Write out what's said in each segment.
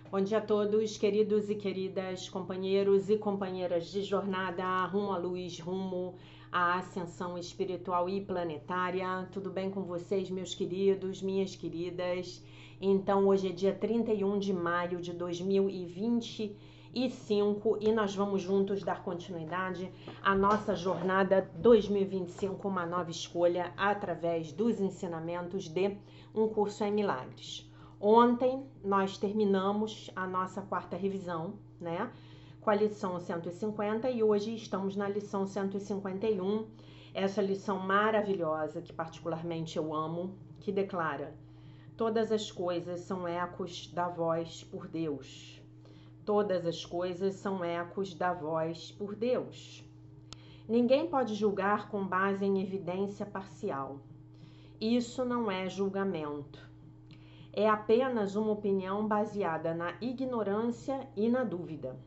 Bom dia a todos, queridos e queridas, companheiros e companheiras de jornada rumo à luz, rumo à ascensão espiritual e planetária. Tudo bem com vocês, meus queridos, minhas queridas? Então, hoje é dia 31 de maio de 2025 e nós vamos juntos dar continuidade à nossa jornada 2025, uma nova escolha através dos ensinamentos de Um Curso em Milagres. Ontem nós terminamos a nossa quarta revisão, né, com a lição 150 e hoje estamos na lição 151, essa lição maravilhosa que particularmente eu amo, que declara: todas as coisas são ecos da voz por Deus. Todas as coisas são ecos da voz por Deus. Ninguém pode julgar com base em evidência parcial. Isso não é julgamento. É apenas uma opinião baseada na ignorância e na dúvida.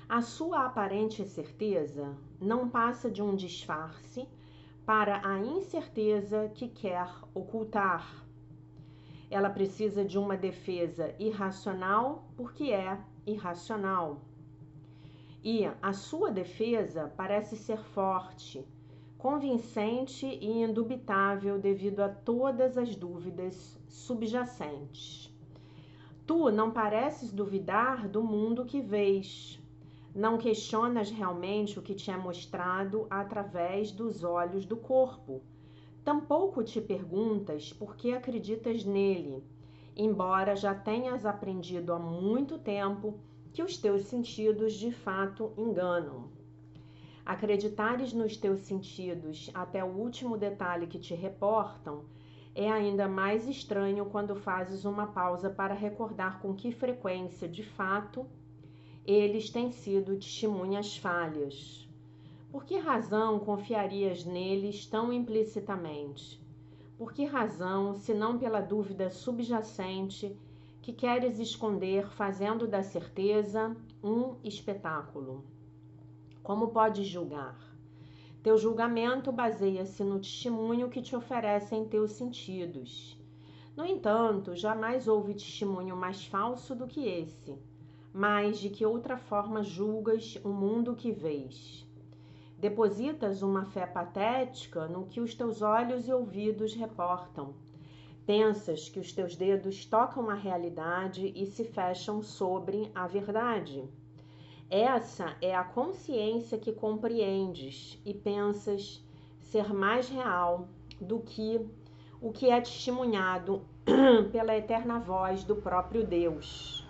A sua aparente certeza não passa de um disfarce para a incerteza que quer ocultar. Ela precisa de uma defesa irracional porque é irracional. E a sua defesa parece ser forte, convincente e indubitável devido a todas as dúvidas subjacentes. Tu não pareces duvidar do mundo que vês. Não questionas realmente o que te é mostrado através dos olhos do corpo. Tampouco te perguntas por que acreditas nele, embora já tenhas aprendido há muito tempo que os teus sentidos de fato enganam. Acreditares nos teus sentidos até o último detalhe que te reportam é ainda mais estranho quando fazes uma pausa para recordar com que frequência, de fato, eles têm sido testemunhas falhas. Por que razão confiarias neles tão implicitamente? Por que razão, se não pela dúvida subjacente que queres esconder, fazendo da certeza um espetáculo? Como podes julgar? Teu julgamento baseia-se no testemunho que te oferecem teus sentidos. No entanto, jamais houve testemunho mais falso do que esse. Mas de que outra forma julgas o mundo que vês? Depositas uma fé patética no que os teus olhos e ouvidos reportam. Pensas que os teus dedos tocam a realidade e se fecham sobre a verdade. Essa é a consciência que compreendes e pensas ser mais real do que o que é testemunhado pela eterna voz do próprio Deus.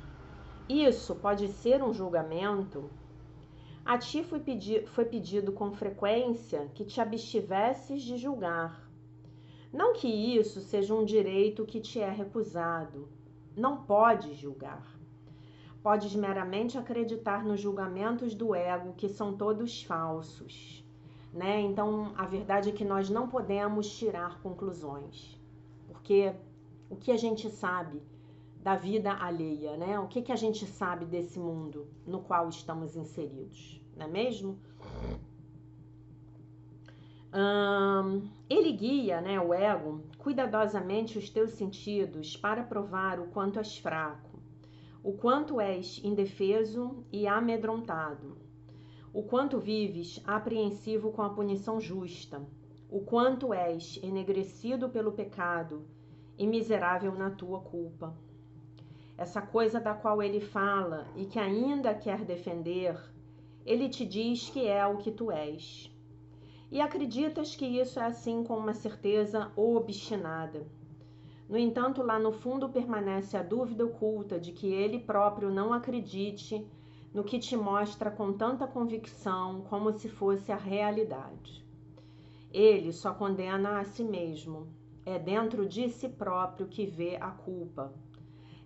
Isso pode ser um julgamento? A ti foi pedido com frequência que te abstivesses de julgar. Não que isso seja um direito que te é recusado. Não podes julgar. Podes meramente acreditar nos julgamentos do ego, que são todos falsos, né? Então, a verdade é que nós não podemos tirar conclusões, porque o que a gente sabe da vida alheia, né? O que a gente sabe desse mundo no qual estamos inseridos, não é mesmo? Ele guia, né, o ego, cuidadosamente os teus sentidos para provar o quanto és fraco, o quanto és indefeso e amedrontado, o quanto vives apreensivo com a punição justa, o quanto és enegrecido pelo pecado e miserável na tua culpa. Essa coisa da qual ele fala e que ainda quer defender, ele te diz que é o que tu és. E acreditas que isso é assim com uma certeza obstinada. No entanto, lá no fundo permanece a dúvida oculta de que ele próprio não acredite no que te mostra com tanta convicção como se fosse a realidade. Ele só condena a si mesmo. É dentro de si próprio que vê a culpa.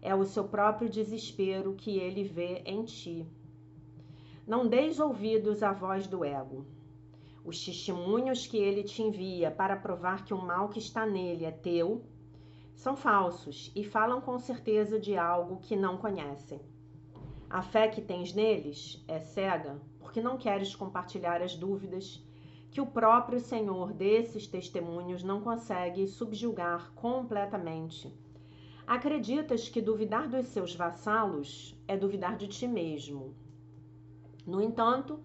É o seu próprio desespero que ele vê em ti. Não deis ouvidos à voz do ego. Os testemunhos que ele te envia para provar que o mal que está nele é teu são falsos e falam com certeza de algo que não conhecem. A fé que tens neles é cega porque não queres compartilhar as dúvidas que o próprio Senhor desses testemunhos não consegue subjugar completamente. Acreditas que duvidar dos seus vassalos é duvidar de ti mesmo. No entanto,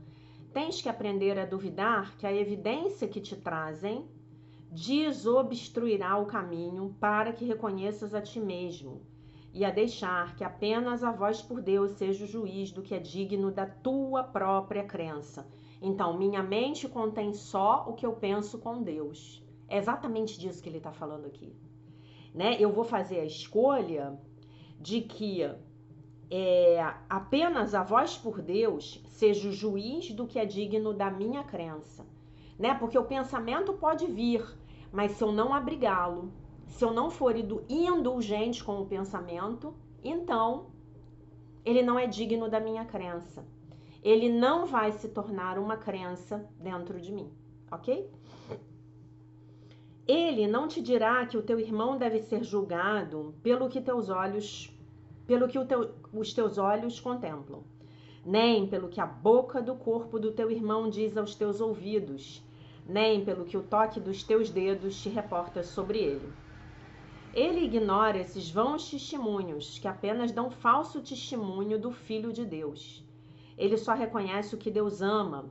tens que aprender a duvidar que a evidência que te trazem desobstruirá o caminho para que reconheças a ti mesmo e a deixar que apenas a voz por Deus seja o juiz do que é digno da tua própria crença. Então, minha mente contém só o que eu penso com Deus. É exatamente disso que ele está falando aqui. Né? Eu vou fazer a escolha de que apenas a voz por Deus seja o juiz do que é digno da minha crença. Né? Porque o pensamento pode vir, mas se eu não abrigá-lo, se eu não for indulgente com o pensamento, então ele não é digno da minha crença. Ele não vai se tornar uma crença dentro de mim, ok? Ele não te dirá que o teu irmão deve ser julgado pelo que os teus olhos contemplam, nem pelo que a boca do corpo do teu irmão diz aos teus ouvidos, nem pelo que o toque dos teus dedos te reporta sobre ele. Ele ignora esses vãos testemunhos que apenas dão falso testemunho do Filho de Deus. Ele só reconhece o que Deus ama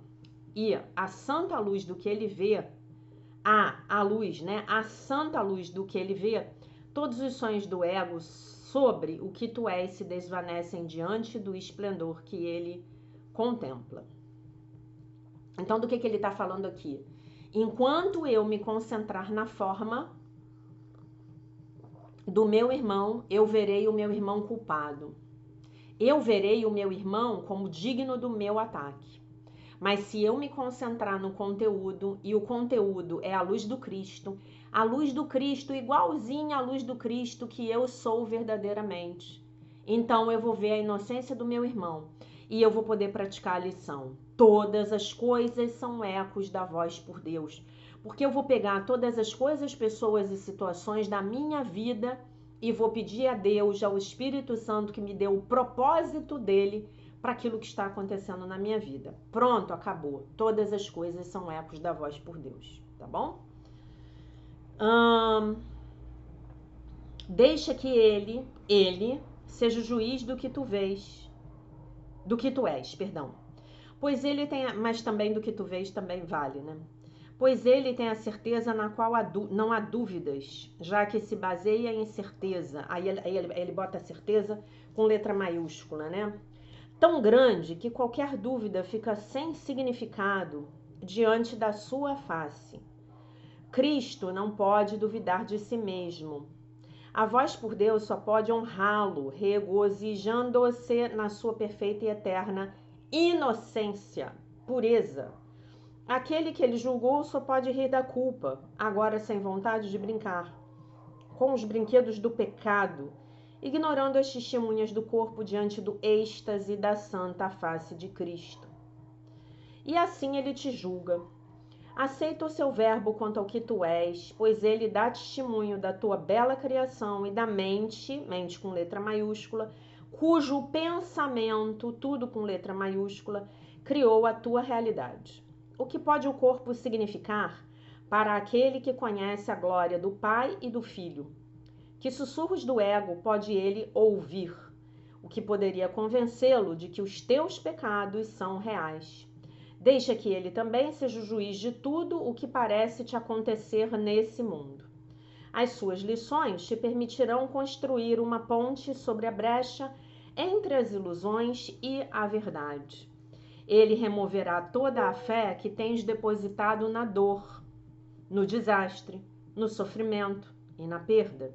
e a santa luz do que ele vê, a santa luz do que ele vê, todos os sonhos do ego sobre o que tu és se desvanecem diante do esplendor que ele contempla. Então, do que ele está falando aqui? Enquanto eu me concentrar na forma do meu irmão, eu verei o meu irmão culpado. Eu verei o meu irmão como digno do meu ataque. Mas se eu me concentrar no conteúdo, e o conteúdo é a luz do Cristo igualzinha à luz do Cristo que eu sou verdadeiramente, então eu vou ver a inocência do meu irmão e eu vou poder praticar a lição. Todas as coisas são ecos da voz por Deus, porque eu vou pegar todas as coisas, pessoas e situações da minha vida e vou pedir a Deus, ao Espírito Santo, que me deu o propósito dele para aquilo que está acontecendo na minha vida. Pronto, acabou. Todas as coisas são ecos da voz por Deus, tá bom? Deixa que ele seja o juiz do que tu vês, do que tu és, perdão. Pois ele tem, mas também do que tu vês também vale, né? Pois ele tem a certeza na qual não há dúvidas, já que se baseia em certeza. Aí ele bota a certeza com letra maiúscula, né? Tão grande que qualquer dúvida fica sem significado diante da sua face. Cristo não pode duvidar de si mesmo. A voz por Deus só pode honrá-lo, regozijando-se na sua perfeita e eterna inocência, pureza. Aquele que ele julgou só pode rir da culpa, agora sem vontade de brincar com os brinquedos do pecado, ignorando as testemunhas do corpo diante do êxtase da santa face de Cristo. E assim ele te julga. Aceita o seu verbo quanto ao que tu és, pois ele dá testemunho da tua bela criação e da mente com letra maiúscula, cujo pensamento, tudo com letra maiúscula, criou a tua realidade. O que pode o corpo significar para aquele que conhece a glória do Pai e do Filho? Que sussurros do ego pode ele ouvir? O que poderia convencê-lo de que os teus pecados são reais? Deixa que ele também seja o juiz de tudo o que parece te acontecer nesse mundo. As suas lições te permitirão construir uma ponte sobre a brecha entre as ilusões e a verdade. Ele removerá toda a fé que tens depositado na dor, no desastre, no sofrimento e na perda.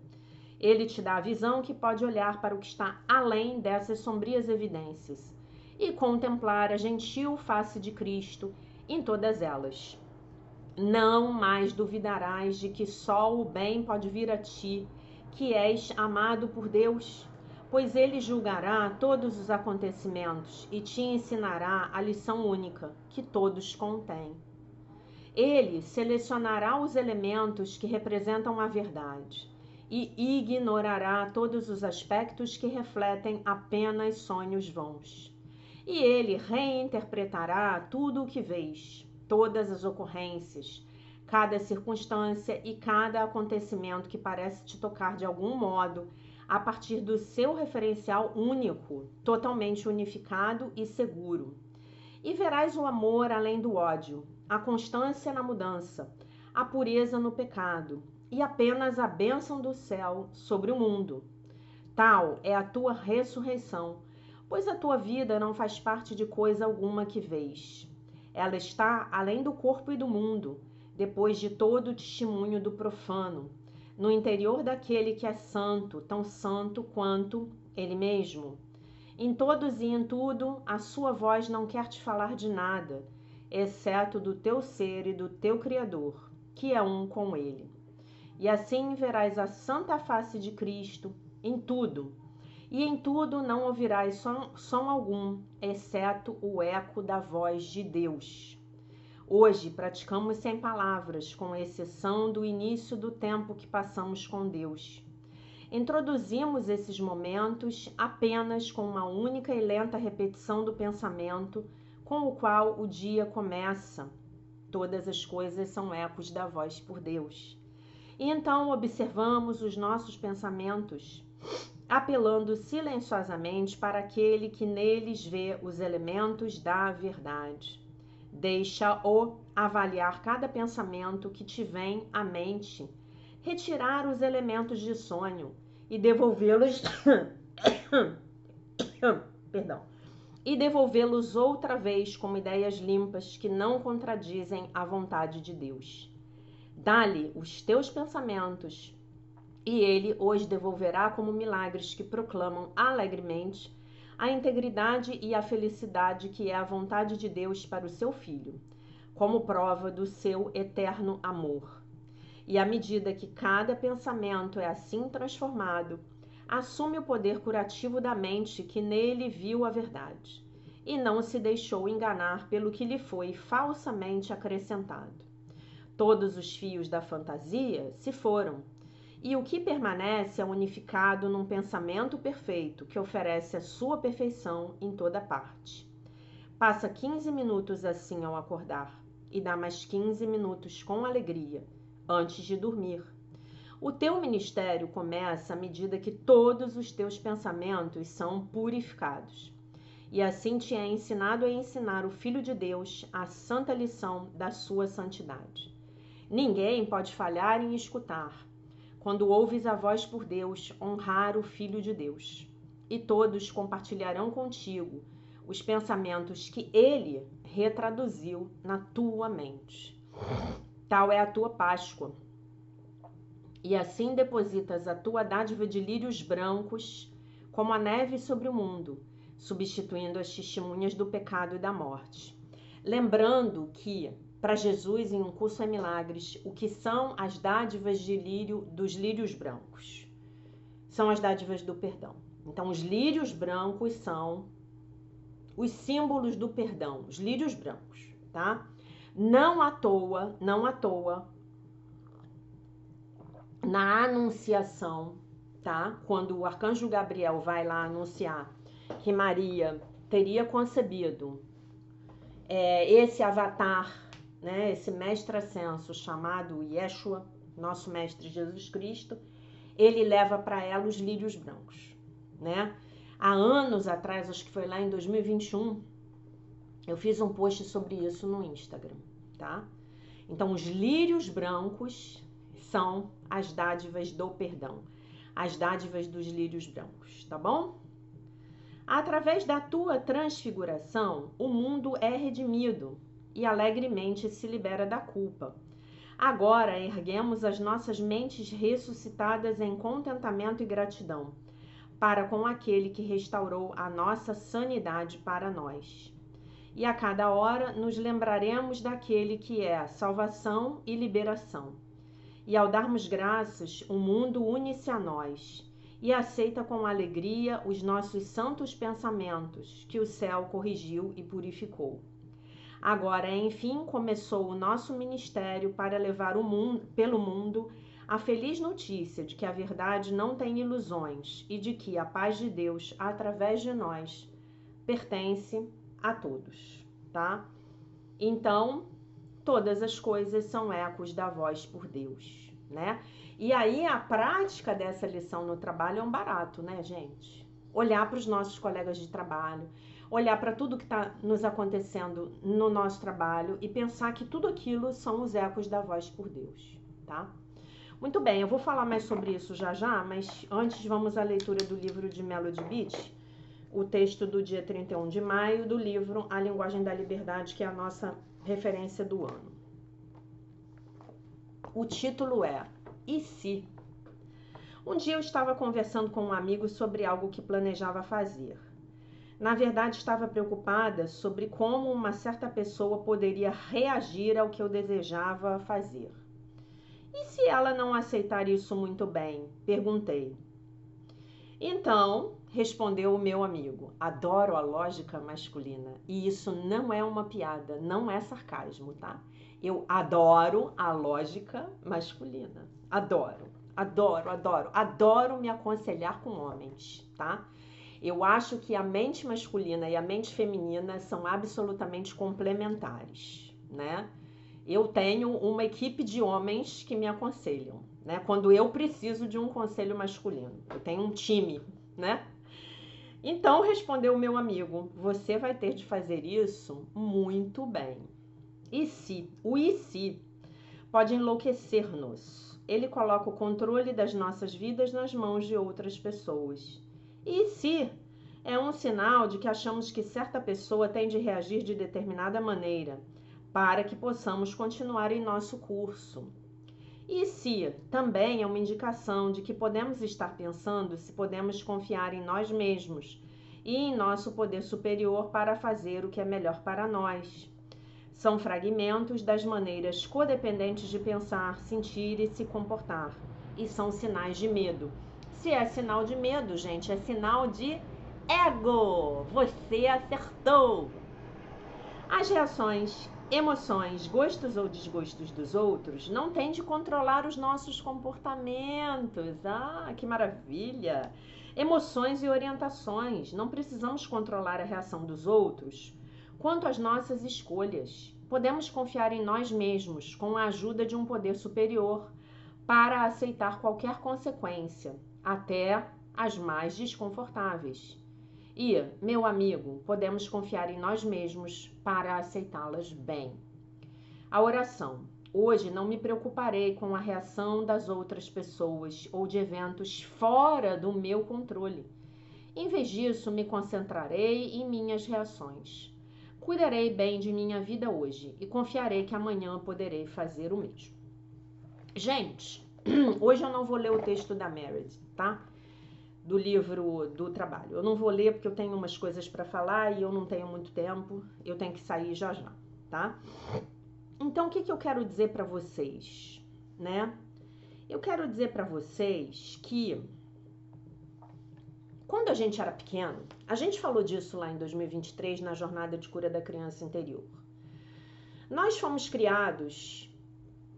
Ele te dá a visão que pode olhar para o que está além dessas sombrias evidências e contemplar a gentil face de Cristo em todas elas. Não mais duvidarás de que só o bem pode vir a ti, que és amado por Deus, pois ele julgará todos os acontecimentos e te ensinará a lição única que todos contêm. Ele selecionará os elementos que representam a verdade e ignorará todos os aspectos que refletem apenas sonhos vãos. E ele reinterpretará tudo o que vês, todas as ocorrências, cada circunstância e cada acontecimento que parece te tocar de algum modo, a partir do seu referencial único, totalmente unificado e seguro. E verás o amor além do ódio, a constância na mudança, a pureza no pecado e apenas a bênção do céu sobre o mundo. Tal é a tua ressurreição, pois a tua vida não faz parte de coisa alguma que vês. Ela está além do corpo e do mundo, depois de todo o testemunho do profano, no interior daquele que é santo, tão santo quanto ele mesmo. Em todos e em tudo, a sua voz não quer te falar de nada, exceto do teu ser e do teu Criador, que é um com ele. E assim verás a santa face de Cristo em tudo, e em tudo não ouvirás som algum, exceto o eco da voz de Deus. Hoje praticamos sem palavras, com exceção do início do tempo que passamos com Deus. Introduzimos esses momentos apenas com uma única e lenta repetição do pensamento com o qual o dia começa. Todas as coisas são ecos da voz por Deus. E então observamos os nossos pensamentos, apelando silenciosamente para aquele que neles vê os elementos da verdade. Deixa-o avaliar cada pensamento que te vem à mente, retirar os elementos de sonho e devolvê-los e devolvê-los outra vez como ideias limpas que não contradizem a vontade de Deus. Dá-lhe os teus pensamentos e ele os devolverá como milagres que proclamam alegremente a integridade e a felicidade que é a vontade de Deus para o seu Filho, como prova do seu eterno amor. E à medida que cada pensamento é assim transformado, assume o poder curativo da mente que nele viu a verdade, e não se deixou enganar pelo que lhe foi falsamente acrescentado. Todos os fios da fantasia se foram, e o que permanece é unificado num pensamento perfeito que oferece a sua perfeição em toda parte. Passa 15 minutos assim ao acordar e dá mais 15 minutos com alegria antes de dormir. O teu ministério começa à medida que todos os teus pensamentos são purificados. E assim te é ensinado a ensinar o Filho de Deus a santa lição da sua santidade. Ninguém pode falhar em escutar, quando ouves a voz por Deus, honrar o Filho de Deus. E todos compartilharão contigo os pensamentos que ele retraduziu na tua mente. Tal é a tua Páscoa. E assim depositas a tua dádiva de lírios brancos como a neve sobre o mundo, substituindo as testemunhas do pecado e da morte. Lembrando que para Jesus, em Um Curso em Milagres, o que são as dádivas de lírio dos lírios brancos? São as dádivas do perdão. Então, os lírios brancos são os símbolos do perdão, os lírios brancos, tá? Não à toa, na anunciação, tá? Quando o arcanjo Gabriel vai lá anunciar que Maria teria concebido esse avatar, né, esse mestre ascenso chamado Yeshua, nosso mestre Jesus Cristo, ele leva para ela os lírios brancos, né? Há anos atrás, acho que foi lá em 2021, eu fiz um post sobre isso no Instagram, tá? Então, os lírios brancos são as dádivas do perdão, as dádivas dos lírios brancos, tá bom? Através da tua transfiguração, o mundo é redimido e alegremente se libera da culpa. Agora erguemos as nossas mentes ressuscitadas em contentamento e gratidão para com aquele que restaurou a nossa sanidade para nós. E a cada hora nos lembraremos daquele que é a salvação e liberação. E ao darmos graças, o mundo une-se a nós e aceita com alegria os nossos santos pensamentos que o céu corrigiu e purificou. Agora, enfim, começou o nosso ministério para levar pelo mundo a feliz notícia de que a verdade não tem ilusões e de que a paz de Deus, através de nós, pertence a todos, tá? Então, todas as coisas são ecos da voz por Deus. né? E aí a prática dessa lição no trabalho é um barato, né, gente? Olhar para os nossos colegas de trabalho, olhar para tudo que está nos acontecendo no nosso trabalho e pensar que tudo aquilo são os ecos da voz por Deus, tá? Muito bem, eu vou falar mais sobre isso já já, mas antes vamos à leitura do livro de Melody Beach, o texto do dia 31 de maio do livro A Linguagem da Liberdade, que é a nossa referência do ano. O título é E se? Um dia eu estava conversando com um amigo sobre algo que planejava fazer. Na verdade, estava preocupada sobre como uma certa pessoa poderia reagir ao que eu desejava fazer. E se ela não aceitar isso muito bem? Perguntei. Então, respondeu o meu amigo, adoro a lógica masculina. E isso não é uma piada, não é sarcasmo, tá? Eu adoro a lógica masculina. Adoro me aconselhar com homens, tá? Eu acho que a mente masculina e a mente feminina são absolutamente complementares, né? Eu tenho uma equipe de homens que me aconselham, né? Quando eu preciso de um conselho masculino. Eu tenho um time, né? Então, respondeu o meu amigo, você vai ter de fazer isso muito bem. E se? O e se pode enlouquecer-nos. Ele coloca o controle das nossas vidas nas mãos de outras pessoas. E se é um sinal de que achamos que certa pessoa tem de reagir de determinada maneira para que possamos continuar em nosso curso. E se também é uma indicação de que podemos estar pensando se podemos confiar em nós mesmos e em nosso poder superior para fazer o que é melhor para nós. São fragmentos das maneiras codependentes de pensar, sentir e se comportar. E são sinais de medo. Se é sinal de medo, gente, é sinal de ego. Você acertou. As reações, emoções, gostos ou desgostos dos outros não têm de controlar os nossos comportamentos. Ah, que maravilha! Emoções e orientações. Não precisamos controlar a reação dos outros quanto às nossas escolhas. Podemos confiar em nós mesmos com a ajuda de um poder superior para aceitar qualquer consequência, até as mais desconfortáveis. E, meu amigo, podemos confiar em nós mesmos para aceitá-las bem. A oração. Hoje não me preocuparei com a reação das outras pessoas ou de eventos fora do meu controle. Em vez disso, me concentrarei em minhas reações. Cuidarei bem de minha vida hoje e confiarei que amanhã poderei fazer o mesmo. Gente, hoje eu não vou ler o texto da Meredith, tá? Do livro do trabalho. Eu não vou ler porque eu tenho umas coisas para falar e eu não tenho muito tempo. Eu tenho que sair já já, tá? Então, o que eu quero dizer para vocês, né? Eu quero dizer para vocês que quando a gente era pequeno, a gente falou disso lá em 2023 na Jornada de Cura da Criança Interior. Nós fomos criados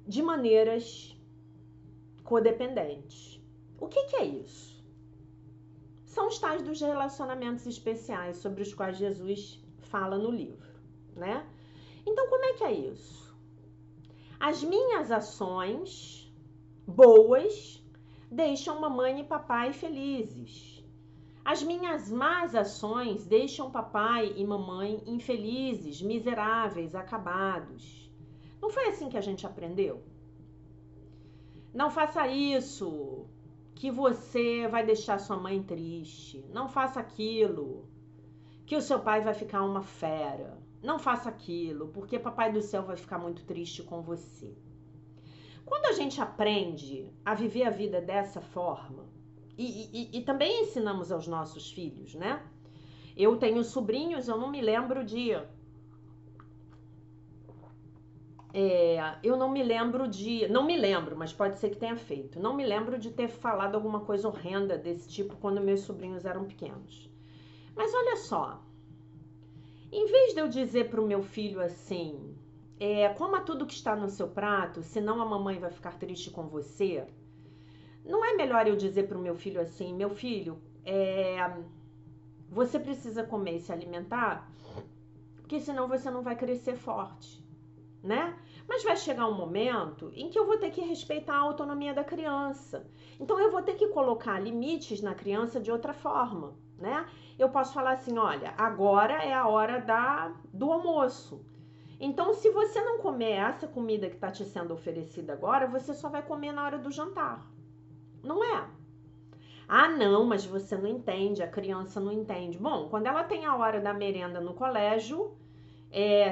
de maneiras codependentes. O que é isso? São os tais dos relacionamentos especiais sobre os quais Jesus fala no livro, né? Então, como é que é isso? As minhas ações boas deixam mamãe e papai felizes. As minhas más ações deixam papai e mamãe infelizes, miseráveis, acabados. Não foi assim que a gente aprendeu? Não faça isso, que você vai deixar sua mãe triste. Não faça aquilo, que o seu pai vai ficar uma fera. Não faça aquilo, porque papai do céu vai ficar muito triste com você. Quando a gente aprende a viver a vida dessa forma, e também ensinamos aos nossos filhos, né? Eu tenho sobrinhos, eu não me lembro de... eu não me lembro de... Não me lembro, mas pode ser que tenha feito. Não me lembro de ter falado alguma coisa horrenda desse tipo quando meus sobrinhos eram pequenos. Mas olha só. Em vez de eu dizer para o meu filho assim... coma tudo que está no seu prato, senão a mamãe vai ficar triste com você... Não é melhor eu dizer para o meu filho assim, meu filho, você precisa comer e se alimentar, porque senão você não vai crescer forte. né? Mas vai chegar um momento em que eu vou ter que respeitar a autonomia da criança. Então eu vou ter que colocar limites na criança de outra forma, né? Eu posso falar assim, olha, agora é a hora do almoço. Então, se você não comer essa comida que está te sendo oferecida agora, você só vai comer na hora do jantar. Não é? Ah, não, mas você não entende, a criança não entende. Bom, quando ela tem a hora da merenda no colégio,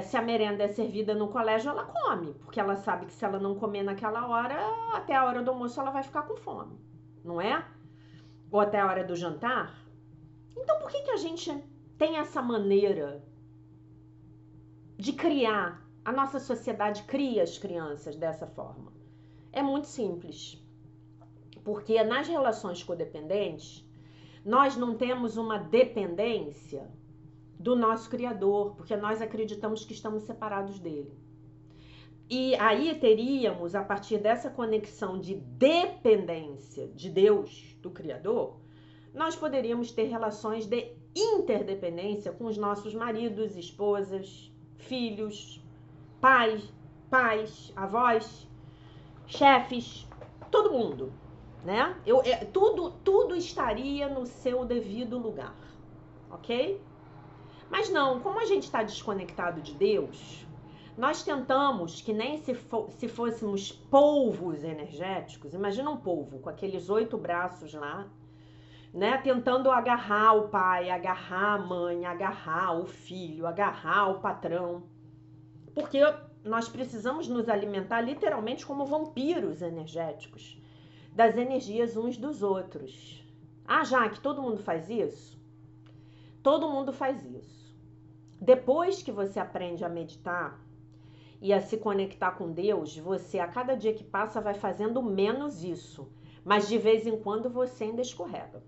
se a merenda é servida no colégio, ela come, porque ela sabe que se ela não comer naquela hora, até a hora do almoço ela vai ficar com fome, não é? Ou até a hora do jantar. Então, por que a gente tem essa maneira de criar? A nossa sociedade cria as crianças dessa forma. É muito simples. Porque nas relações codependentes, nós não temos uma dependência do nosso Criador, porque nós acreditamos que estamos separados dele. E aí teríamos, a partir dessa conexão de dependência de Deus, do Criador, nós poderíamos ter relações de interdependência com os nossos maridos, esposas, filhos, pais, avós, chefes, todo mundo, né? Tudo estaria no seu devido lugar, ok? Mas não, como a gente está desconectado de Deus, nós tentamos que nem se fôssemos polvos energéticos, imagina um polvo com aqueles 8 braços lá, né? Tentando agarrar o pai, agarrar a mãe, agarrar o filho, agarrar o patrão. Porque nós precisamos nos alimentar literalmente como vampiros energéticos, das energias uns dos outros. Ah, Jaque, todo mundo faz isso? Todo mundo faz isso. Depois que você aprende a meditar e a se conectar com Deus, você a cada dia que passa vai fazendo menos isso. Mas de vez em quando você ainda escorrega.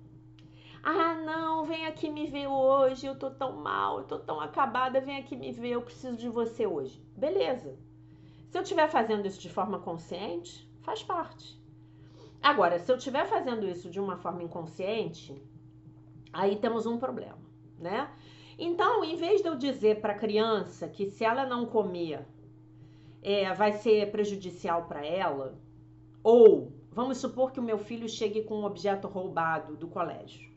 Ah, não, vem aqui me ver hoje, eu tô tão mal, eu tô tão acabada, vem aqui me ver, eu preciso de você hoje. Beleza. Se eu estiver fazendo isso de forma consciente, faz parte. Agora, se eu estiver fazendo isso de uma forma inconsciente, aí temos um problema, né? Então, em vez de eu dizer para a criança que se ela não comer, vai ser prejudicial para ela, ou vamos supor que o meu filho chegue com um objeto roubado do colégio.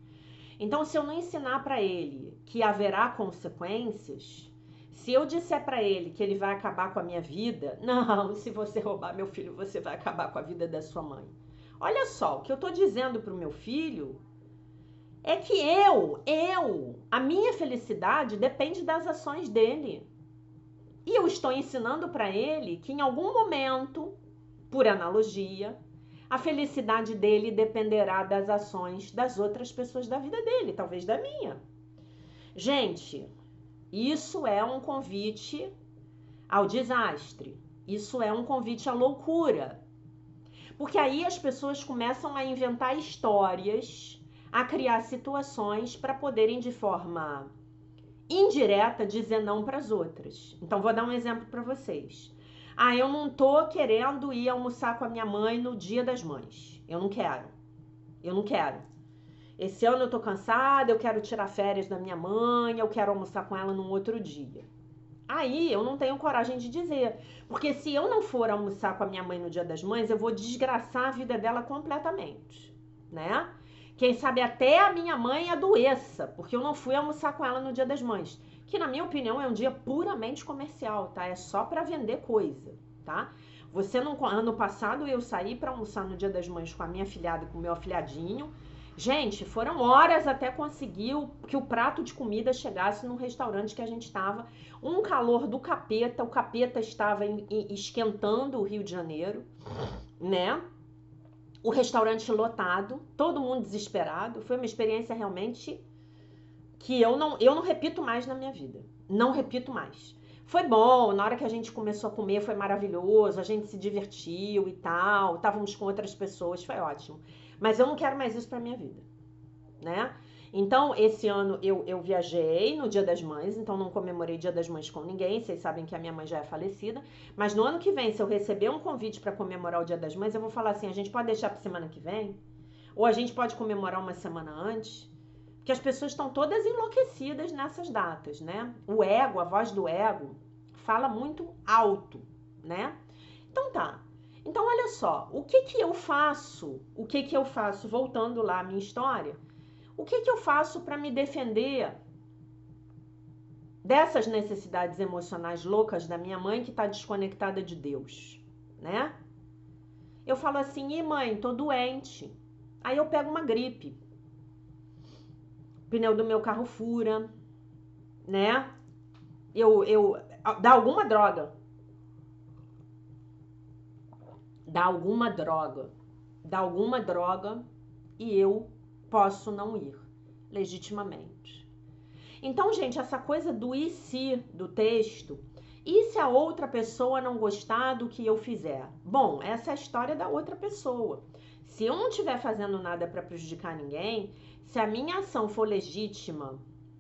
Então, se eu não ensinar para ele que haverá consequências, se eu disser para ele que ele vai acabar com a minha vida, não, se você roubar meu filho, você vai acabar com a vida da sua mãe. Olha só, o que eu estou dizendo para o meu filho é que a minha felicidade depende das ações dele. E eu estou ensinando para ele que em algum momento, por analogia, a felicidade dele dependerá das ações das outras pessoas da vida dele, talvez da minha. Gente, isso é um convite ao desastre. Isso é um convite à loucura. Porque aí as pessoas começam a inventar histórias, a criar situações para poderem de forma indireta dizer não para as outras. Então vou dar um exemplo para vocês. Ah, eu não tô querendo ir almoçar com a minha mãe no Dia das Mães. Eu não quero. Esse ano eu tô cansada, eu quero tirar férias da minha mãe, eu quero almoçar com ela num outro dia. Aí eu não tenho coragem de dizer. Porque se eu não for almoçar com a minha mãe no Dia das Mães, eu vou desgraçar a vida dela completamente, né? Quem sabe até a minha mãe adoeça, porque eu não fui almoçar com ela no Dia das Mães. Que na minha opinião é um dia puramente comercial, tá? É só para vender coisa, tá? Ano passado eu saí para almoçar no Dia das Mães com a minha afilhada e com o meu afilhadinho. Gente, foram horas até conseguir que o prato de comida chegasse no restaurante que a gente estava. Um calor do capeta, o capeta estava esquentando o Rio de Janeiro, né? O restaurante lotado, todo mundo desesperado. Foi uma experiência realmente que eu não repito mais na minha vida. Não repito mais. Foi bom, na hora que a gente começou a comer foi maravilhoso, a gente se divertiu e tal, estávamos com outras pessoas, foi ótimo. Mas eu não quero mais isso pra minha vida, né? Então, esse ano eu viajei no Dia das Mães, então não comemorei Dia das Mães com ninguém, vocês sabem que a minha mãe já é falecida. Mas no ano que vem, se eu receber um convite para comemorar o Dia das Mães, eu vou falar assim, a gente pode deixar pra semana que vem? Ou a gente pode comemorar uma semana antes? Porque as pessoas estão todas enlouquecidas nessas datas, né? O ego, a voz do ego, fala muito alto, né? Então tá. Então olha só, o que que eu faço? O que que eu faço, voltando lá à minha história, o que que eu faço para me defender dessas necessidades emocionais loucas da minha mãe que está desconectada de Deus, né? Eu falo assim, mãe, tô doente. Aí eu pego uma gripe. O pneu do meu carro fura, né? Dá alguma droga. Dá alguma droga. Dá alguma droga e eu posso não ir, legitimamente. Então, gente, essa coisa do e se do texto, e se a outra pessoa não gostar do que eu fizer? Bom, essa é a história da outra pessoa. Se eu não estiver fazendo nada para prejudicar ninguém, se a minha ação for legítima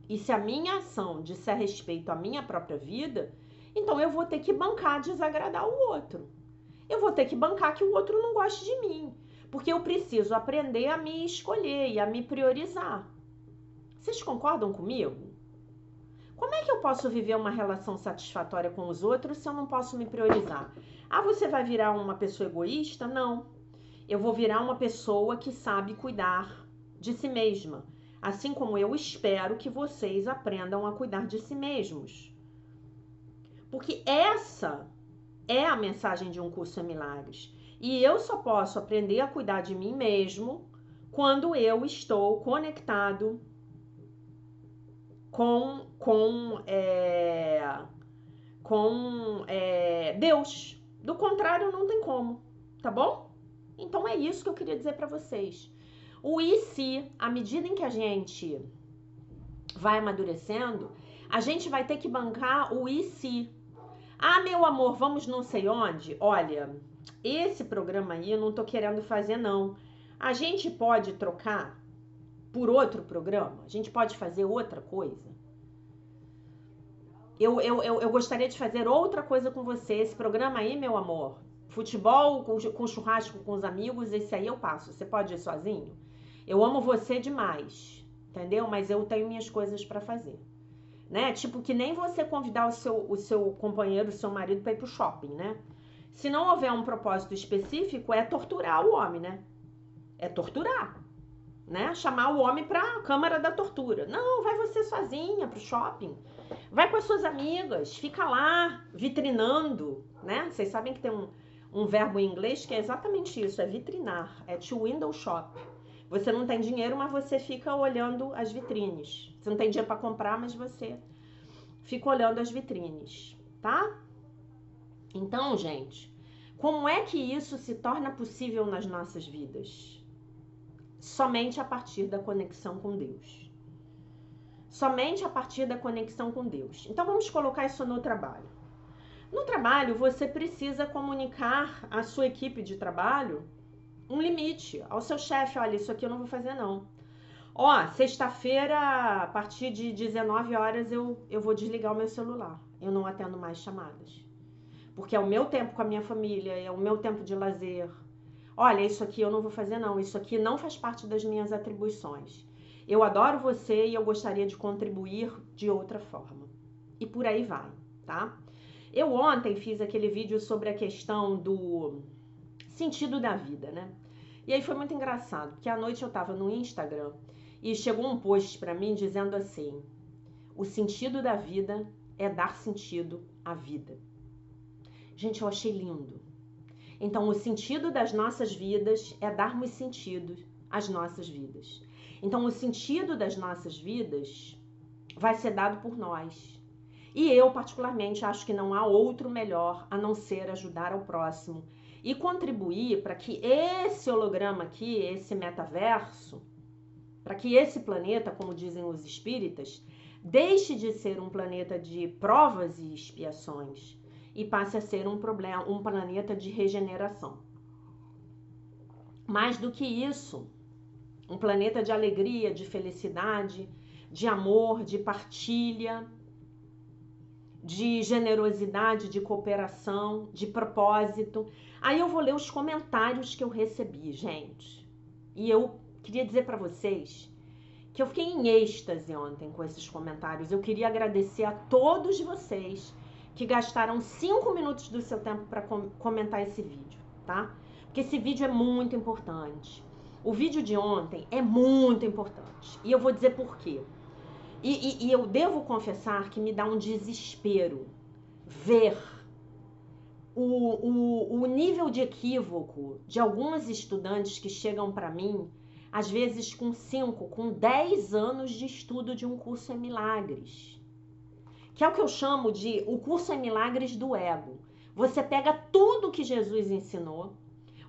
e se a minha ação disser respeito à minha própria vida, então eu vou ter que bancar desagradar o outro. Eu vou ter que bancar que o outro não goste de mim, porque eu preciso aprender a me escolher e a me priorizar. Vocês concordam comigo? Como é que eu posso viver uma relação satisfatória com os outros se eu não posso me priorizar? Ah, você vai virar uma pessoa egoísta? Não. Eu vou virar uma pessoa que sabe cuidar de si mesma, assim como eu espero que vocês aprendam a cuidar de si mesmos. Porque essa é a mensagem de Um Curso em Milagres. E eu só posso aprender a cuidar de mim mesmo quando eu estou conectado com Deus. Do contrário, não tem como, tá bom? Então é isso que eu queria dizer para vocês. O e se, à medida em que a gente vai amadurecendo, a gente vai ter que bancar o e se. Ah, meu amor, vamos não sei onde? Olha, esse programa aí eu não tô querendo fazer, não. A gente pode trocar por outro programa? A gente pode fazer outra coisa? Eu gostaria de fazer outra coisa com você. Esse programa aí, meu amor, futebol com churrasco com os amigos, esse aí eu passo. Você pode ir sozinho? Eu amo você demais, entendeu? Mas eu tenho minhas coisas pra fazer. Né? Tipo que nem você convidar o seu companheiro, o seu marido para ir pro shopping, né? Se não houver um propósito específico, é torturar o homem, né? É torturar, né? Chamar o homem pra câmara da tortura. Não, vai você sozinha pro shopping. Vai com as suas amigas, fica lá vitrinando, né? Vocês sabem que tem um verbo em inglês que é exatamente isso, é vitrinar, é to window shop. Você não tem dinheiro, mas você fica olhando as vitrines. Você não tem dinheiro para comprar, mas você fica olhando as vitrines, tá? Então, gente, como é que isso se torna possível nas nossas vidas? Somente a partir da conexão com Deus. Somente a partir da conexão com Deus. Então, vamos colocar isso no trabalho. No trabalho, você precisa comunicar à sua equipe de trabalho um limite ao seu chefe. Olha, isso aqui eu não vou fazer, não. Ó, sexta-feira, a partir de 19 horas, eu vou desligar o meu celular. Eu não atendo mais chamadas. Porque é o meu tempo com a minha família, é o meu tempo de lazer. Olha, isso aqui eu não vou fazer, não. Isso aqui não faz parte das minhas atribuições. Eu adoro você e eu gostaria de contribuir de outra forma. E por aí vai, tá? Eu ontem fiz aquele vídeo sobre a questão do sentido da vida, né? E aí foi muito engraçado, porque à noite eu tava no Instagram e chegou um post pra mim dizendo assim: o sentido da vida é dar sentido à vida. Gente, eu achei lindo. Então, o sentido das nossas vidas é darmos sentido às nossas vidas. Então, o sentido das nossas vidas vai ser dado por nós. E eu, particularmente, acho que não há outro melhor a não ser ajudar ao próximo e contribuir para que esse holograma aqui, esse metaverso, para que esse planeta, como dizem os espíritas, deixe de ser um planeta de provas e expiações e passe a ser um planeta de regeneração. Mais do que isso, um planeta de alegria, de felicidade, de amor, de partilha, de generosidade, de cooperação, de propósito. Aí eu vou ler os comentários que eu recebi, gente. E eu queria dizer para vocês que eu fiquei em êxtase ontem com esses comentários. Eu queria agradecer a todos vocês que gastaram 5 minutos do seu tempo para comentar esse vídeo, tá? Porque esse vídeo é muito importante. O vídeo de ontem é muito importante. E eu vou dizer por quê. E eu devo confessar que me dá um desespero ver o nível de equívoco de alguns estudantes que chegam para mim, às vezes com 5, com 10 anos de estudo de um curso em milagres. Que é o que eu chamo de o curso em milagres do ego. Você pega tudo que Jesus ensinou,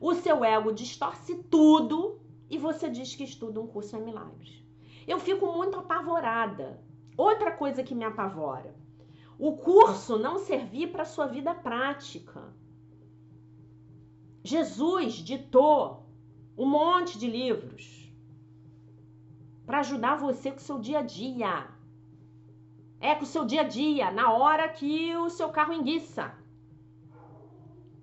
o seu ego distorce tudo e você diz que estuda um curso em milagres. Eu fico muito apavorada. Outra coisa que me apavora: o curso não servir para a sua vida prática. Jesus ditou um monte de livros para ajudar você com o seu dia a dia. Com o seu dia a dia, na hora que o seu carro enguiça.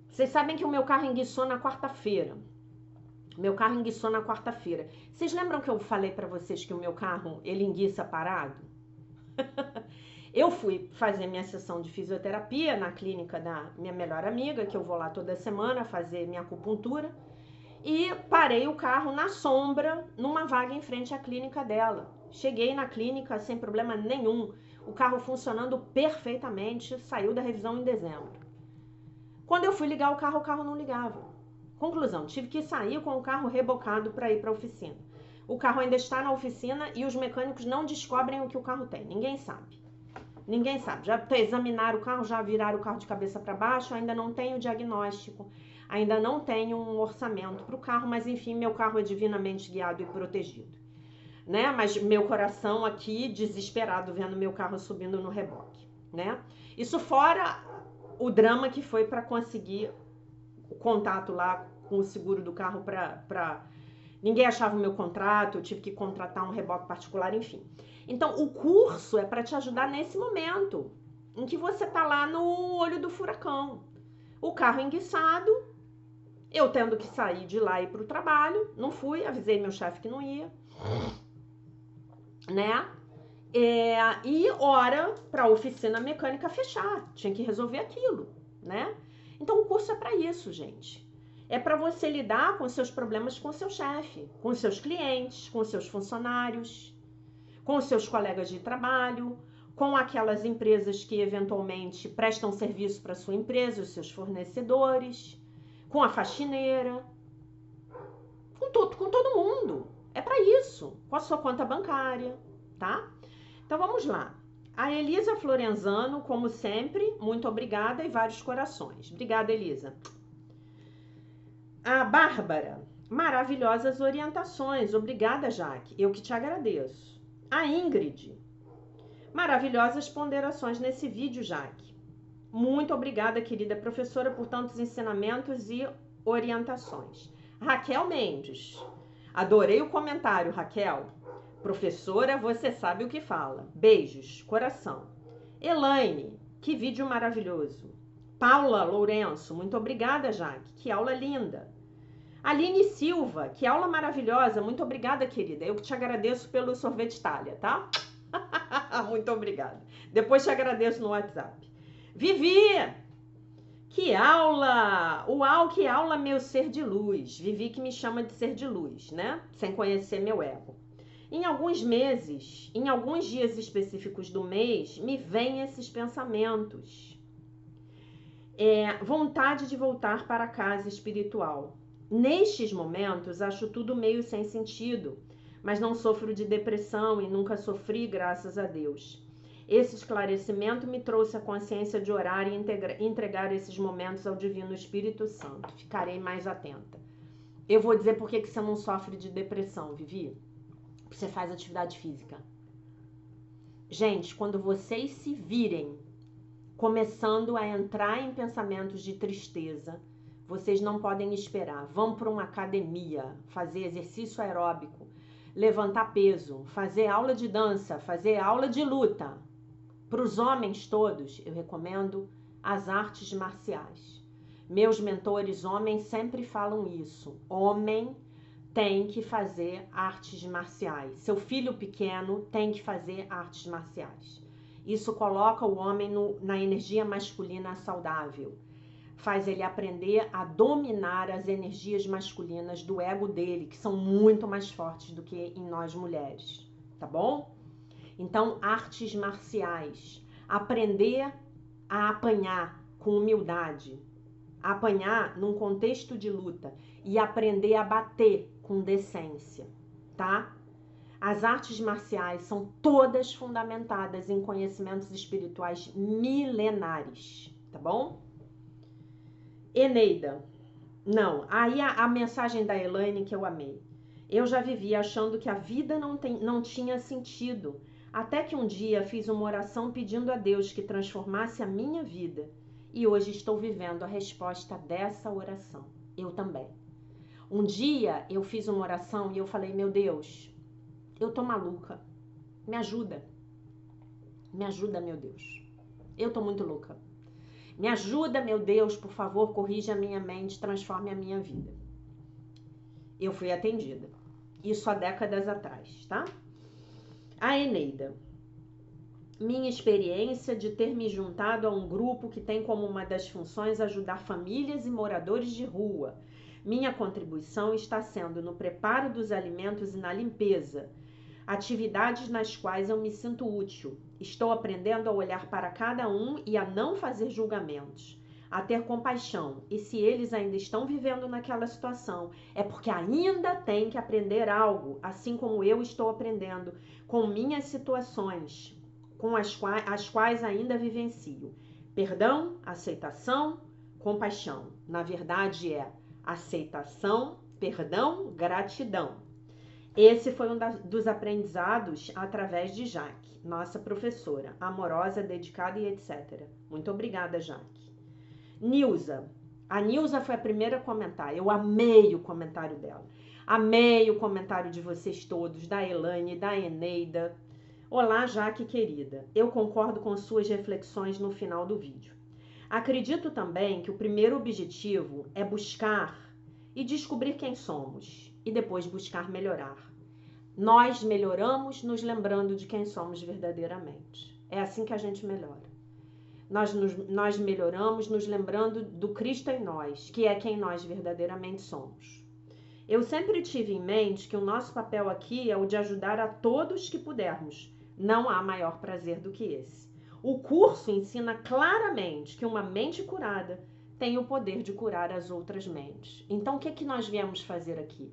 Vocês sabem que o meu carro enguiçou na quarta-feira. Vocês lembram que eu falei para vocês que o meu carro, ele enguiça parado? Eu fui fazer minha sessão de fisioterapia na clínica da minha melhor amiga, que eu vou lá toda semana fazer minha acupuntura, e parei o carro na sombra, numa vaga em frente à clínica dela. Cheguei na clínica sem problema nenhum, o carro funcionando perfeitamente, saiu da revisão em dezembro. Quando eu fui ligar o carro não ligava. Conclusão, tive que sair com o carro rebocado para ir para a oficina. O carro ainda está na oficina e os mecânicos não descobrem o que o carro tem, ninguém sabe. Já examinaram o carro, já viraram o carro de cabeça para baixo, ainda não tem o diagnóstico, ainda não tem um orçamento para o carro, mas enfim, meu carro é divinamente guiado e protegido, né? Mas meu coração aqui desesperado vendo meu carro subindo no reboque, né? Isso fora o drama que foi para conseguir o contato lá com o seguro do carro para... Ninguém achava o meu contrato, eu tive que contratar um reboque particular, enfim. Então, o curso é para te ajudar nesse momento, em que você tá lá no olho do furacão. O carro enguiçado, eu tendo que sair de lá e ir pro trabalho, não fui, avisei meu chefe que não ia, né? E hora pra oficina mecânica fechar, tinha que resolver aquilo, né? Então, o curso é para isso, gente. É para você lidar com seus problemas com seu chefe, com seus clientes, com seus funcionários, com seus colegas de trabalho, com aquelas empresas que eventualmente prestam serviço para sua empresa, os seus fornecedores, com a faxineira, com todo mundo. É para isso, com a sua conta bancária, tá? Então vamos lá. A Elisa Florenzano, como sempre, muito obrigada e vários corações. Obrigada, Elisa. A Bárbara, maravilhosas orientações. Obrigada, Jaque. Eu que te agradeço. A Ingrid, maravilhosas ponderações nesse vídeo, Jaque. Muito obrigada, querida professora, por tantos ensinamentos e orientações. Raquel Mendes, adorei o comentário, Raquel. Professora, você sabe o que fala. Beijos, coração. Elaine, que vídeo maravilhoso. Paula Lourenço, muito obrigada, Jaque. Que aula linda. Aline Silva, que aula maravilhosa. Muito obrigada, querida. Eu que te agradeço pelo sorvete Itália, tá? Muito obrigada. Depois te agradeço no WhatsApp. Vivi, que aula! Uau, que aula, meu ser de luz. Vivi que me chama de ser de luz, né? Sem conhecer meu ego. Em alguns meses, em alguns dias específicos do mês, me vêm esses pensamentos. Vontade de voltar para a casa espiritual. Nestes momentos, acho tudo meio sem sentido, mas não sofro de depressão e nunca sofri, graças a Deus. Esse esclarecimento me trouxe a consciência de orar e entregar esses momentos ao Divino Espírito Santo. Ficarei mais atenta. Eu vou dizer por que você não sofre de depressão, Vivi. Você faz atividade física. Gente, quando vocês se virem começando a entrar em pensamentos de tristeza, vocês não podem esperar. Vão para uma academia, fazer exercício aeróbico, levantar peso, fazer aula de dança, fazer aula de luta. Para os homens todos, eu recomendo as artes marciais. Meus mentores homens sempre falam isso. Homem tem que fazer artes marciais. Seu filho pequeno tem que fazer artes marciais. Isso coloca o homem na energia masculina saudável. Faz ele aprender a dominar as energias masculinas do ego dele, que são muito mais fortes do que em nós mulheres, tá bom? Então, artes marciais. Aprender a apanhar com humildade. Apanhar num contexto de luta. E aprender a bater com decência, tá? As artes marciais são todas fundamentadas em conhecimentos espirituais milenares, tá bom? Eneida. Não, aí a mensagem da Elaine que eu amei. Eu já vivia achando que a vida não tinha sentido, até que um dia fiz uma oração pedindo a Deus que transformasse a minha vida. E hoje estou vivendo a resposta dessa oração. Eu também. Um dia eu fiz uma oração e eu falei, meu Deus, eu tô maluca. Me ajuda. Me ajuda, meu Deus. Eu tô muito louca. Me ajuda, meu Deus, por favor, corrija a minha mente, transforme a minha vida. Eu fui atendida. Isso há décadas atrás, tá? A Eneida. Minha experiência de ter me juntado a um grupo que tem como uma das funções ajudar famílias e moradores de rua. Minha contribuição está sendo no preparo dos alimentos e na limpeza. Atividades nas quais eu me sinto útil. Estou aprendendo a olhar para cada um e a não fazer julgamentos, a ter compaixão. E se eles ainda estão vivendo naquela situação, é porque ainda têm que aprender algo, assim como eu estou aprendendo com minhas situações, com as quais ainda vivencio. Perdão, aceitação, compaixão. Na verdade é aceitação, perdão, gratidão. Esse foi um dos aprendizados através de Jaque, nossa professora, amorosa, dedicada e etc. Muito obrigada, Jaque. Nilza. A Nilza foi a primeira a comentar. Eu amei o comentário dela. Amei o comentário de vocês todos, da Elaine, da Eneida. Olá, Jaque querida. Eu concordo com suas reflexões no final do vídeo. Acredito também que o primeiro objetivo é buscar e descobrir quem somos e depois buscar melhorar. Nós melhoramos nos lembrando de quem somos verdadeiramente. É assim que a gente melhora. Nós melhoramos nos lembrando do Cristo em nós, que é quem nós verdadeiramente somos. Eu sempre tive em mente que o nosso papel aqui é o de ajudar a todos que pudermos. Não há maior prazer do que esse. O curso ensina claramente que uma mente curada tem o poder de curar as outras mentes. Então, o que é que nós viemos fazer aqui?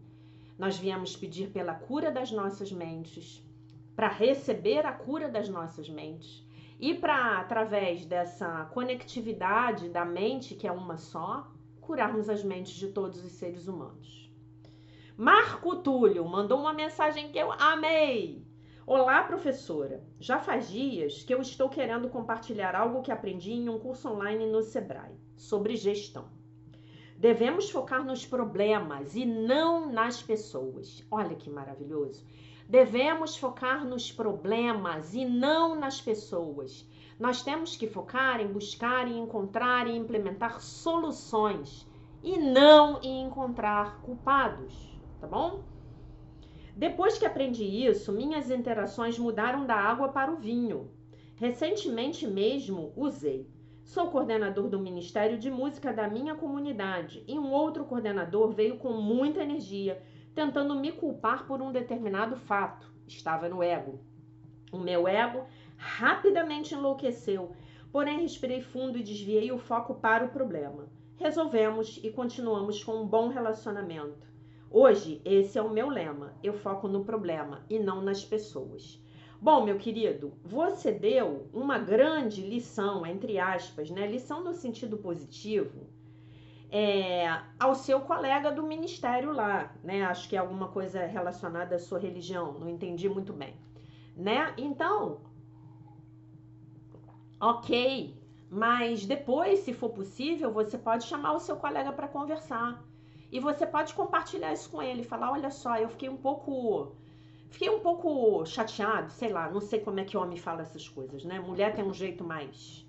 Nós viemos pedir pela cura das nossas mentes, para receber a cura das nossas mentes e para, através dessa conectividade da mente, que é uma só, curarmos as mentes de todos os seres humanos. Marco Túlio mandou uma mensagem que eu amei. Olá, professora. Já faz dias que eu estou querendo compartilhar algo que aprendi em um curso online no Sebrae, sobre gestão. Devemos focar nos problemas e não nas pessoas. Olha que maravilhoso. Devemos focar nos problemas e não nas pessoas. Nós temos que focar em buscar e encontrar e implementar soluções e não em encontrar culpados, tá bom? Depois que aprendi isso, minhas interações mudaram da água para o vinho. Recentemente mesmo usei. Sou coordenador do Ministério de Música da minha comunidade e um outro coordenador veio com muita energia, tentando me culpar por um determinado fato. Estava no ego. O meu ego rapidamente enlouqueceu, porém respirei fundo e desviei o foco para o problema. Resolvemos e continuamos com um bom relacionamento. Hoje, esse é o meu lema. Eu foco no problema e não nas pessoas. Bom, meu querido, você deu uma grande lição, entre aspas, né? Lição no sentido positivo, ao seu colega do ministério lá, né? Acho que é alguma coisa relacionada à sua religião, não entendi muito bem, né? Então, ok, mas depois, se for possível, você pode chamar o seu colega para conversar. E você pode compartilhar isso com ele, falar, olha só, eu fiquei um pouco chateado, sei lá, não sei como é que homem fala essas coisas, né? Mulher tem um jeito mais,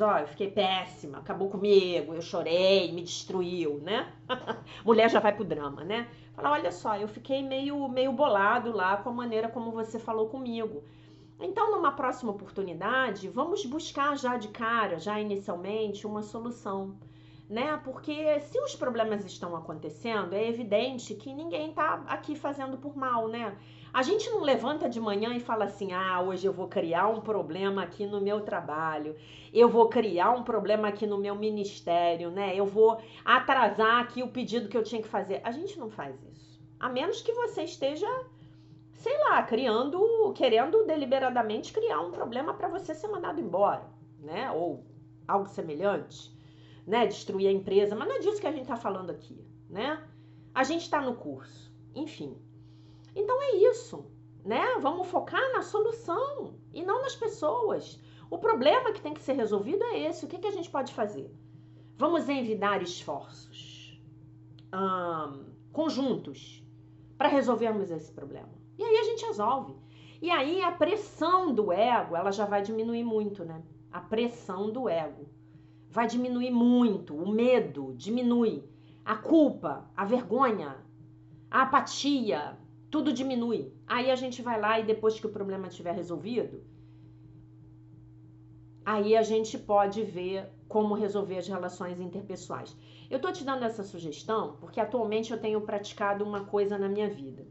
ó, eu fiquei péssima, acabou comigo, eu chorei, me destruiu, né? Mulher já vai pro drama, né? Falar, olha só, eu fiquei meio bolado lá com a maneira como você falou comigo. Então, numa próxima oportunidade, vamos buscar já de cara, já inicialmente, uma solução, né? Porque se os problemas estão acontecendo, é evidente que ninguém tá aqui fazendo por mal, né? A gente não levanta de manhã e fala assim: ah, hoje eu vou criar um problema aqui no meu trabalho, eu vou criar um problema aqui no meu ministério, né? Eu vou atrasar aqui o pedido que eu tinha que fazer. A gente não faz isso. A menos que você esteja, sei lá, querendo deliberadamente criar um problema para você ser mandado embora, né? Ou algo semelhante, né? Destruir a empresa, mas não é disso que a gente tá falando aqui, né? A gente tá no curso, enfim. Então é isso, né? Vamos focar na solução e não nas pessoas. O problema que tem que ser resolvido é esse. O que a gente pode fazer? Vamos envidar esforços conjuntos para resolvermos esse problema. E aí a gente resolve. E aí a pressão do ego, ela já vai diminuir muito, né? A pressão do ego vai diminuir muito. O medo diminui. A culpa, a vergonha, a apatia, tudo diminui. Aí a gente vai lá e depois que o problema estiver resolvido, aí a gente pode ver como resolver as relações interpessoais. Eu tô te dando essa sugestão porque atualmente eu tenho praticado uma coisa na minha vida,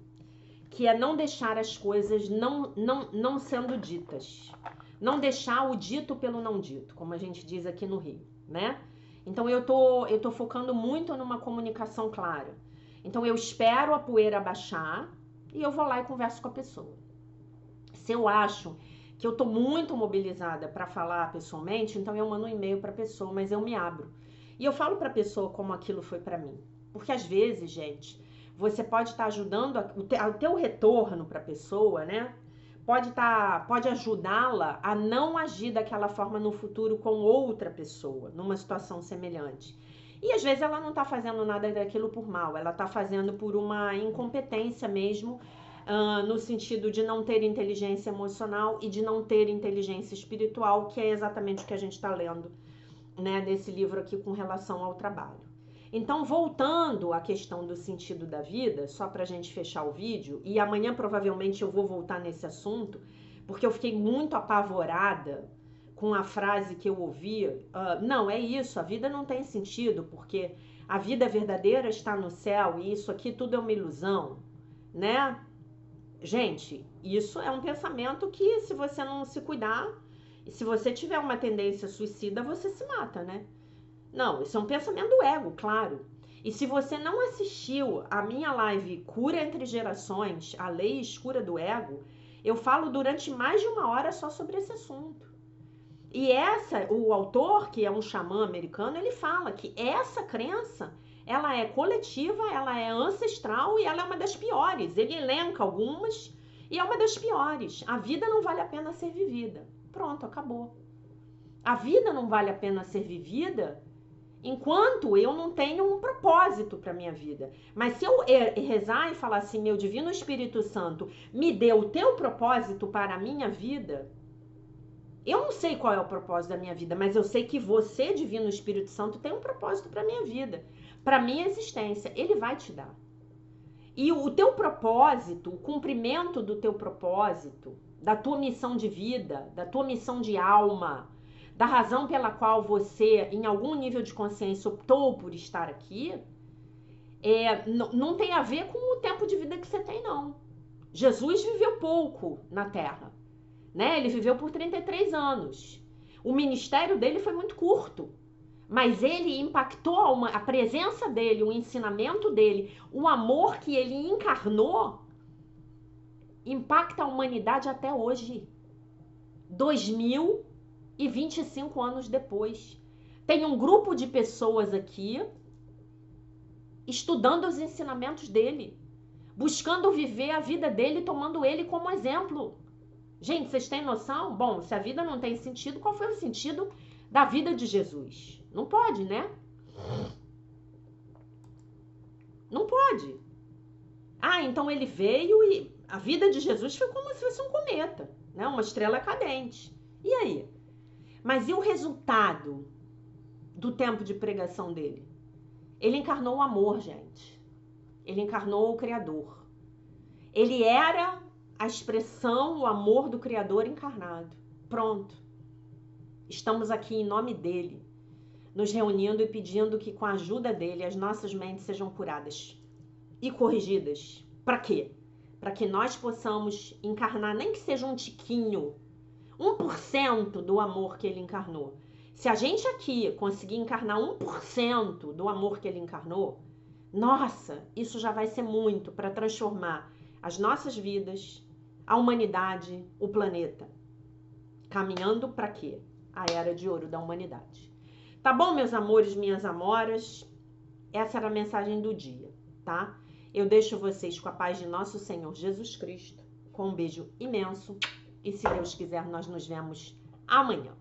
que é não deixar as coisas não sendo ditas. Não deixar o dito pelo não dito, como a gente diz aqui no Rio, né? Então eu tô focando muito numa comunicação clara. Então eu espero a poeira baixar e eu vou lá e converso com a pessoa. Se eu acho que eu tô muito mobilizada para falar pessoalmente, então eu mando um e-mail para a pessoa, mas eu me abro. E eu falo para a pessoa como aquilo foi para mim. Porque às vezes, gente, você pode estar ajudando o teu retorno para a pessoa, né? Pode ajudá-la a não agir daquela forma no futuro com outra pessoa, numa situação semelhante. E às vezes ela não tá fazendo nada daquilo por mal, ela tá fazendo por uma incompetência mesmo, no sentido de não ter inteligência emocional e de não ter inteligência espiritual, que é exatamente o que a gente está lendo, né, nesse livro aqui com relação ao trabalho. Então, voltando à questão do sentido da vida, só para a gente fechar o vídeo, e amanhã provavelmente eu vou voltar nesse assunto, porque eu fiquei muito apavorada com a frase que eu ouvi, não, é isso, a vida não tem sentido, porque a vida verdadeira está no céu e isso aqui tudo é uma ilusão, né? Gente, isso é um pensamento que se você não se cuidar, e se você tiver uma tendência suicida, você se mata, né? Não, isso é um pensamento do ego, claro. E se você não assistiu a minha live Cura entre Gerações, a lei escura do ego, eu falo durante mais de 1 hora só sobre esse assunto. E o autor, que é um xamã americano, ele fala que essa crença, ela é coletiva, ela é ancestral e ela é uma das piores. Ele elenca algumas e é uma das piores. A vida não vale a pena ser vivida. Pronto, acabou. A vida não vale a pena ser vivida enquanto eu não tenho um propósito para minha vida. Mas se eu rezar e falar assim, meu Divino Espírito Santo, me dê o teu propósito para a minha vida, eu não sei qual é o propósito da minha vida, mas eu sei que você, Divino Espírito Santo, tem um propósito para a minha vida, para a minha existência. Ele vai te dar. E o teu propósito, o cumprimento do teu propósito, da tua missão de vida, da tua missão de alma, da razão pela qual você, em algum nível de consciência, optou por estar aqui, não tem a ver com o tempo de vida que você tem, não. Jesus viveu pouco na Terra, né? Ele viveu por 33 anos. O ministério dele foi muito curto, mas ele impactou a presença dele, o ensinamento dele, o amor que ele encarnou, impacta a humanidade até hoje. 2025 anos depois. Tem um grupo de pessoas aqui estudando os ensinamentos dele, buscando viver a vida dele, tomando ele como exemplo. Gente, vocês têm noção? Bom, se a vida não tem sentido, qual foi o sentido da vida de Jesus? Não pode, né? Não pode. Ah, então ele veio e a vida de Jesus foi como se fosse um cometa, né? Uma estrela cadente. E aí? Mas e o resultado do tempo de pregação dele? Ele encarnou o amor, gente. Ele encarnou o Criador. Ele era a expressão, o amor do Criador encarnado. Pronto. Estamos aqui em nome dele, nos reunindo e pedindo que com a ajuda dele as nossas mentes sejam curadas e corrigidas. Para quê? Para que nós possamos encarnar, nem que seja um tiquinho, 1% do amor que ele encarnou. Se a gente aqui conseguir encarnar 1% do amor que ele encarnou, nossa, isso já vai ser muito para transformar as nossas vidas, a humanidade, o planeta. Caminhando para quê? A era de ouro da humanidade. Tá bom, meus amores, minhas amoras? Essa era a mensagem do dia, tá? Eu deixo vocês com a paz de nosso Senhor Jesus Cristo, com um beijo imenso. E se Deus quiser, nós nos vemos amanhã.